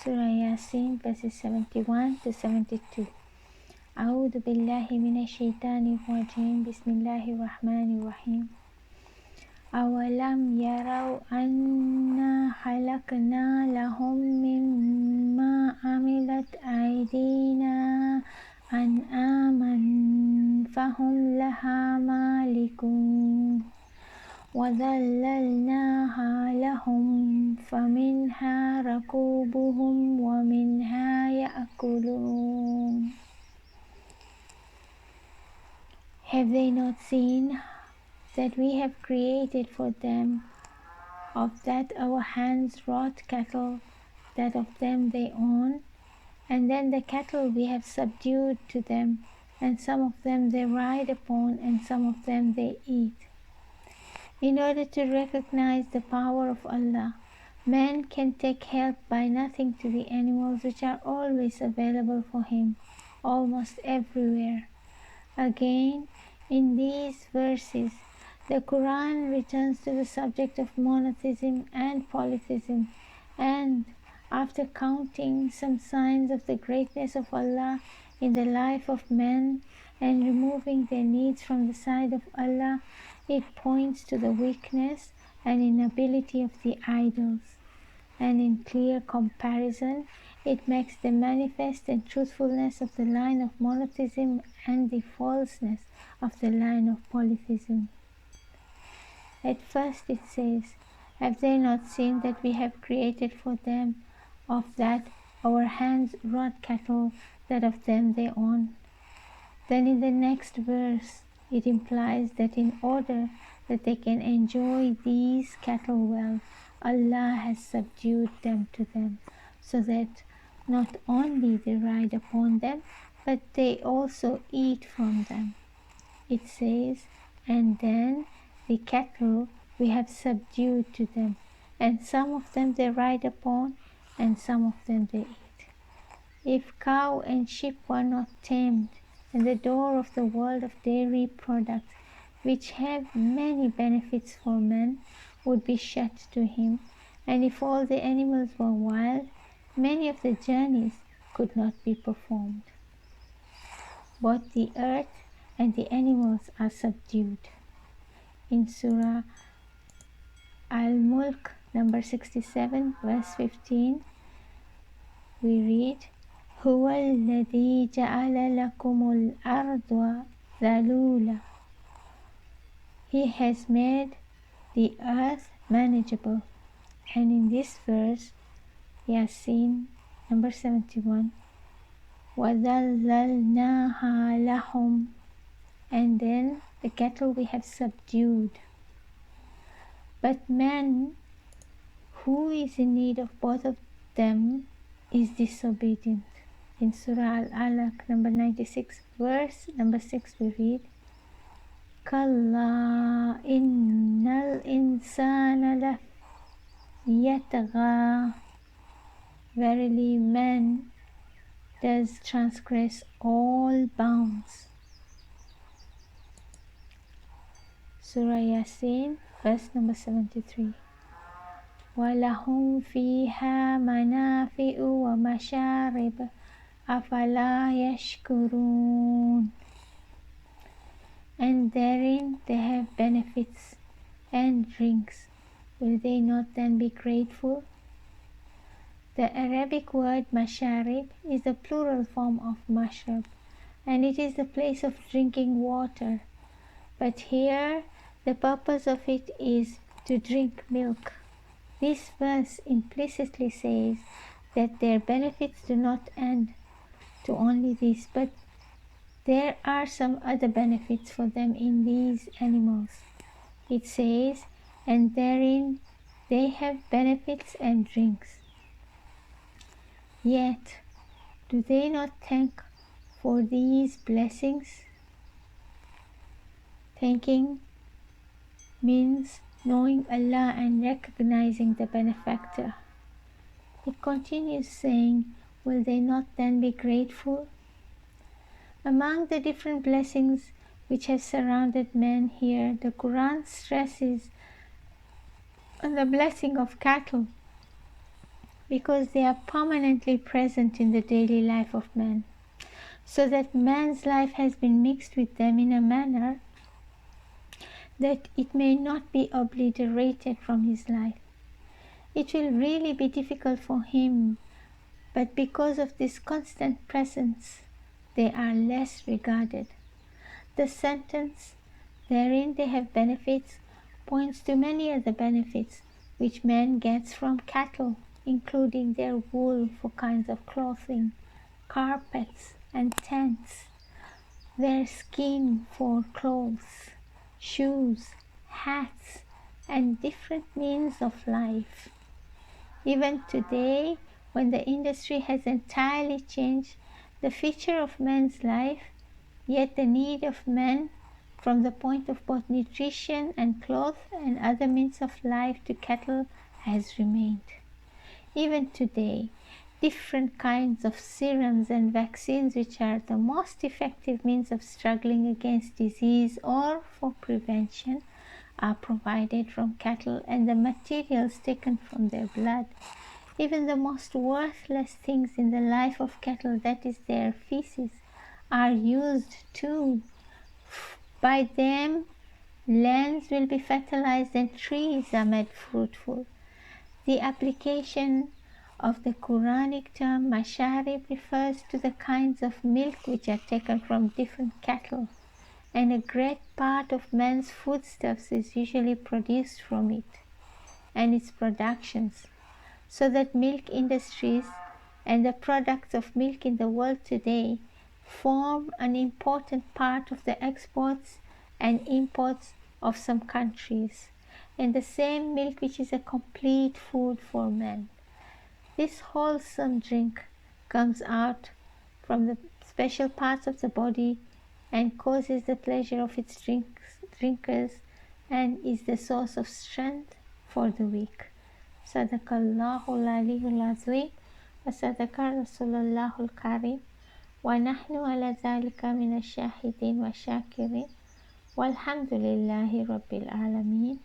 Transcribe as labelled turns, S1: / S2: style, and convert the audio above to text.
S1: Sura Yasin, verses 71 to 72. أعوذ بالله من الشيطان الرجيم بسم الله الرحمن الرحيم أولم يروا أنا خلقنا لهم مما عملت أيدينا أنعاما فهم لها مالكون وذللناها لهم فمنها ركوبهم ومنها يأكلون. Have they not seen that we have created for them of that our hands wrought cattle, that of them they own, and then the cattle we have subdued to them, and some of them they ride upon, and some of them they eat. In order to recognize the power of Allah, man can take help by nothing to the animals which are always available for him, almost everywhere. Again, in these verses, the Quran returns to the subject of monotheism and polytheism, and after counting some signs of the greatness of Allah in the life of men and removing their needs from the side of Allah, it points to the weakness and inability of the idols, and in clear comparison, it makes the manifest and truthfulness of the line of monotheism and the falseness of the line of polytheism. At first it says, have they not seen that we have created for them of that our hands wrought cattle, that of them they own? Then in the next verse, it implies that in order that they can enjoy these cattle well, Allah has subdued them to them, so that not only they ride upon them, but they also eat from them. It says, and then the cattle we have subdued to them, and some of them they ride upon, and some of them they eat. If cow and sheep were not tamed, and the door of the world of dairy products, which have many benefits for man, would be shut to him, and if all the animals were wild, many of the journeys could not be performed. Both the earth and the animals are subdued. In Surah Al-Mulk, number 67, verse 15, we read, هو الذي جعل لكم الأرض ذلولا. He has made the earth manageable. And in this verse, Yasin, number 71, وَذَلَّلْنَاهَا لَهُمْ, and then the cattle we have subdued. But man, who is in need of both of them, is disobedient. In Surah Al-Alaq, number 96, verse number 6, we read, كَلَّا إِنَّ الْإِنسَانَ لَيَطْغَى. Verily man does transgress all bounds. Surah Yasin, verse number 73. وَلَهُمْ فِيهَا مَنَافِعُ وَمَشَارِبُ أَفَلَا يَشْكُرُونَ. And therein they have benefits and drinks. Will they not then be grateful? The Arabic word masharib is the plural form of mashrab, and it is the place of drinking water. But here the purpose of it is to drink milk. This verse implicitly says that their benefits do not end to only this, but there are some other benefits for them in these animals. It says, and therein they have benefits and drinks. Yet, do they not thank for these blessings? Thanking means knowing Allah and recognizing the benefactor. It continues saying, will they not then be grateful? Among the different blessings which have surrounded men here, the Quran stresses on the blessing of cattle, because they are permanently present in the daily life of man, so that man's life has been mixed with them in a manner that it may not be obliterated from his life. It will really be difficult for him, but because of this constant presence, they are less regarded. The sentence, "therein they have benefits," points to many other benefits which man gets from cattle, including their wool for kinds of clothing, carpets and tents, their skin for clothes, shoes, hats, and different means of life. Even today, when the industry has entirely changed the feature of man's life, yet the need of man from the point of both nutrition and clothes and other means of life to cattle has remained. Even today, different kinds of serums and vaccines, which are the most effective means of struggling against disease or for prevention, are provided from cattle and the materials taken from their blood. Even the most worthless things in the life of cattle, that is their feces, are used too. By them, lands will be fertilized and trees are made fruitful. The application of the Quranic term masharib refers to the kinds of milk which are taken from different cattle, and a great part of man's foodstuffs is usually produced from it and its productions, so that milk industries and the products of milk in the world today form an important part of the exports and imports of some countries, and the same milk which is a complete food for man. This wholesome drink comes out from the special parts of the body and causes the pleasure of its drinkers, and is the source of strength for the weak. Sadaqallahu al-aliyyul azim wa sadaqa Rasulullahul karim wa nahnu ala dhalika min ash-shahidin wa shakirin walhamdulillahi rabbil alamin.